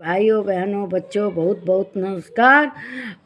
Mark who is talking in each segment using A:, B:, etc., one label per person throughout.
A: भाइयों बहनों बच्चों बहुत बहुत नमस्कार।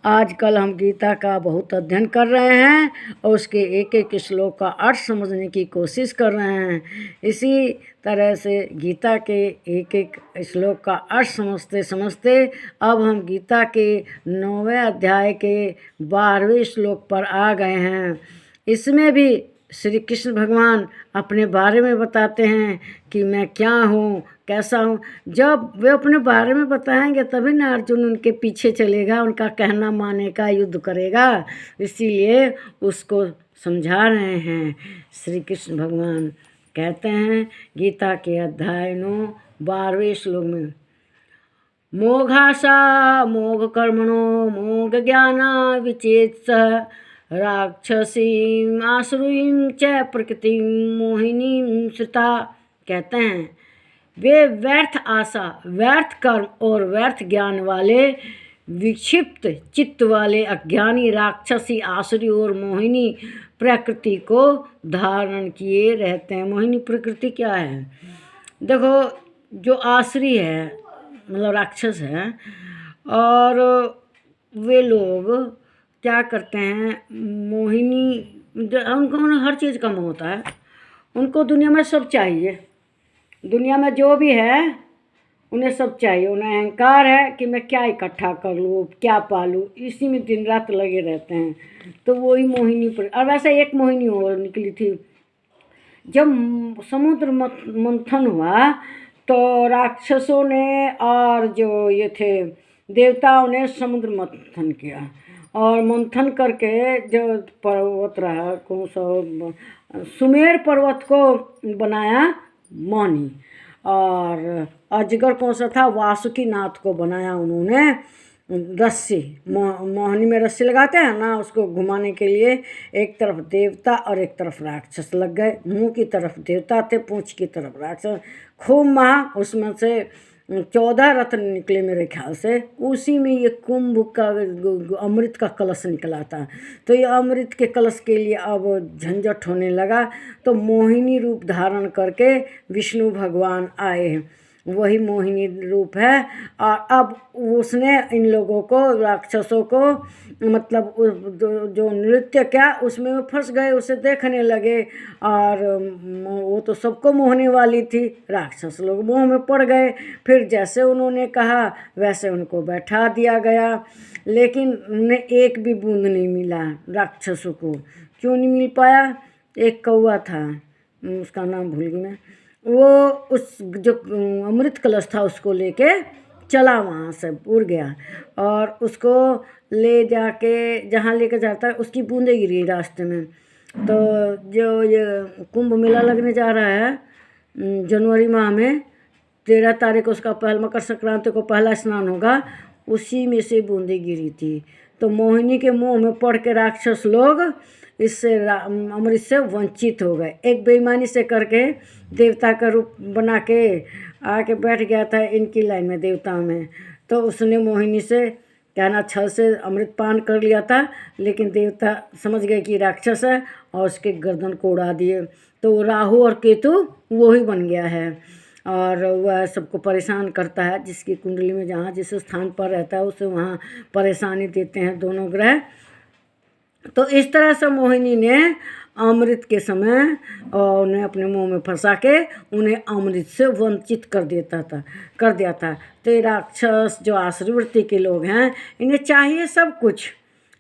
A: आजकल हम गीता का बहुत अध्ययन कर रहे हैं और उसके एक एक श्लोक का अर्थ समझने की कोशिश कर रहे हैं। इसी तरह से गीता के एक एक श्लोक का अर्थ समझते समझते अब हम गीता के 9वें अध्याय के 12वें श्लोक पर आ गए हैं। इसमें भी श्री कृष्ण भगवान अपने बारे में बताते हैं कि मैं क्या हूँ, कैसा हूँ। जब वे अपने बारे में बताएंगे तभी ना अर्जुन उनके पीछे चलेगा, उनका कहना मानेगा, युद्ध करेगा। इसीलिए उसको समझा रहे हैं। श्री कृष्ण भगवान कहते हैं गीता के अध्याय 9 12वें श्लोक में, मोघाशा मोघ कर्मणो मोघ ज्ञाना विचेत्सः राक्षसीम आसुरीम च प्रकृति मोहिनी श्रुता। कहते हैं वे व्यर्थ आशा, व्यर्थ कर्म और व्यर्थ ज्ञान वाले, विक्षिप्त चित्त वाले अज्ञानी राक्षसी, आसुरी और मोहिनी प्रकृति को धारण किए रहते हैं। मोहिनी प्रकृति क्या है? देखो, जो आसुरी है मतलब राक्षस है, और वे लोग क्या करते हैं, मोहिनी, उनको हर चीज़ का मोह होता है। उनको दुनिया में सब चाहिए, दुनिया में जो भी है उन्हें सब चाहिए। उन्हें अहंकार है कि मैं क्या इकट्ठा कर लूँ, क्या पालूँ, इसी में दिन रात लगे रहते हैं। तो वही मोहिनी पर। और वैसे एक मोहिनी और निकली थी। जब समुद्र मंथन हुआ तो राक्षसों ने और जो ये थे देवताओं ने समुद्र मंथन किया, और मंथन करके जो पर्वत रहा, कौन सा, सुमेर पर्वत को बनाया मोहिनी, और अजगर कौन सा था, वासुकी नाथ को बनाया उन्होंने रस्सी। मोहिनी में रस्सी लगाते हैं ना, उसको घुमाने के लिए एक तरफ देवता और एक तरफ राक्षस लग गए। मुंह की तरफ देवता थे, पूंछ की तरफ राक्षस। खूब महा, उसमें से 14 रत्न निकले मेरे ख्याल से। उसी में ये कुंभ का अमृत का कलश निकला था। तो ये अमृत के कलश के लिए अब झंझट होने लगा। तो मोहिनी रूप धारण करके विष्णु भगवान आए, वही मोहिनी रूप है। और अब उसने इन लोगों को, राक्षसों को, मतलब जो नृत्य क्या उसमें वो फंस गए, उसे देखने लगे। और वो तो सबको मोहने वाली थी, राक्षस लोग मोह में पड़ गए। फिर जैसे उन्होंने कहा वैसे उनको बैठा दिया गया, लेकिन उन्हें एक भी बूंद नहीं मिला राक्षसों को। क्यों नहीं मिल पाया? एक कौवा था, उसका नाम भूल गई मैं, वो उस जो अमृत कलश था उसको लेके चला, वहाँ से उड़ गया, और उसको ले जाके जहाँ लेके जाता है उसकी बूंदें गिरी रास्ते में। तो जो ये कुंभ मेला लगने जा रहा है जनवरी माह में, 13 तारीख को उसका मकर संक्रांति को पहला स्नान होगा, उसी में से बूंदें गिरी थी। तो मोहिनी के मुंह में पड़ के राक्षस लोग इससे अमृत से वंचित हो गए। एक बेईमानी से करके देवता का रूप बना के आके बैठ गया था इनकी लाइन में, देवताओं में। तो उसने मोहिनी से कहना छल से अमृत पान कर लिया था, लेकिन देवता समझ गए कि राक्षस है और उसके गर्दन को उड़ा दिए। तो राहु और केतु वो ही बन गया है, और वह सबको परेशान करता है। जिसकी कुंडली में जहाँ जिस स्थान पर रहता है उसे वहाँ परेशानी देते हैं दोनों ग्रह। तो इस तरह से मोहिनी ने अमृत के समय उन्हें अपने मुंह में फंसा के उन्हें अमृत से वंचित कर दिया था। तो ये राक्षस जो आसुरी के लोग हैं, इन्हें चाहिए सब कुछ,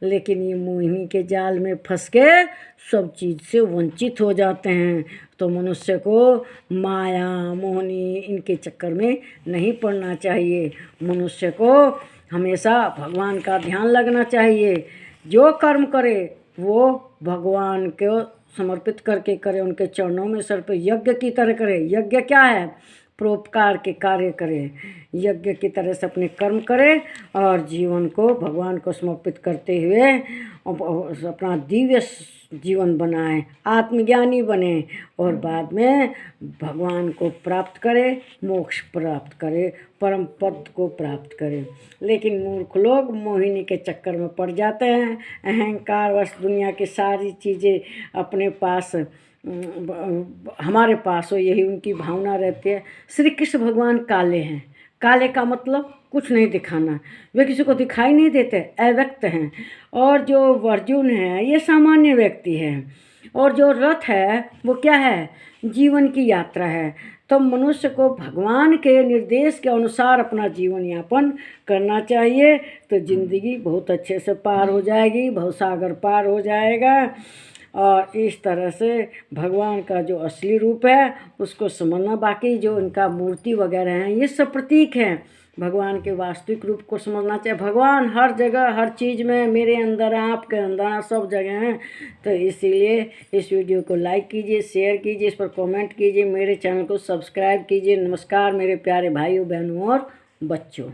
A: लेकिन ये मोहिनी के जाल में फंस के सब चीज़ से वंचित हो जाते हैं। तो मनुष्य को माया, मोहिनी, इनके चक्कर में नहीं पड़ना चाहिए। मनुष्य को हमेशा भगवान का ध्यान लगना चाहिए। जो कर्म करे वो भगवान को समर्पित करके करे, उनके चरणों में सर पे यज्ञ की तरह करे। यज्ञ क्या है? परोपकार के कार्य करे, यज्ञ की तरह से अपने कर्म करे और जीवन को भगवान को समर्पित करते हुए अपना दिव्य जीवन बनाए, आत्मज्ञानी बने, और बाद में भगवान को प्राप्त करे, मोक्ष प्राप्त करे, परम पद को प्राप्त करे। लेकिन मूर्ख लोग मोहिनी के चक्कर में पड़ जाते हैं। अहंकारवश दुनिया की सारी चीज़ें अपने पास, हमारे पास हो, यही उनकी भावना रहती है। श्री कृष्ण भगवान काले हैं, काले का मतलब कुछ नहीं दिखाना, वे किसी को दिखाई नहीं देते, अव्यक्त हैं। और जो अर्जुन है ये सामान्य व्यक्ति है। और जो रथ है वो क्या है, जीवन की यात्रा है। तो मनुष्य को भगवान के निर्देश के अनुसार अपना जीवन यापन करना चाहिए, तो ज़िंदगी बहुत अच्छे से पार हो जाएगी, भवसागर पार हो जाएगा। और इस तरह से भगवान का जो असली रूप है उसको समझना। बाकी जो इनका मूर्ति वगैरह हैं ये सब प्रतीक हैं, भगवान के वास्तविक रूप को समझना चाहिए। भगवान हर जगह हर चीज़ में, मेरे अंदर आपके अंदर सब जगह हैं। तो इसीलिए इस वीडियो को लाइक कीजिए, शेयर कीजिए, इस पर कमेंट कीजिए, मेरे चैनल को सब्सक्राइब कीजिए। नमस्कार मेरे प्यारे भाइयों बहनों और बच्चों।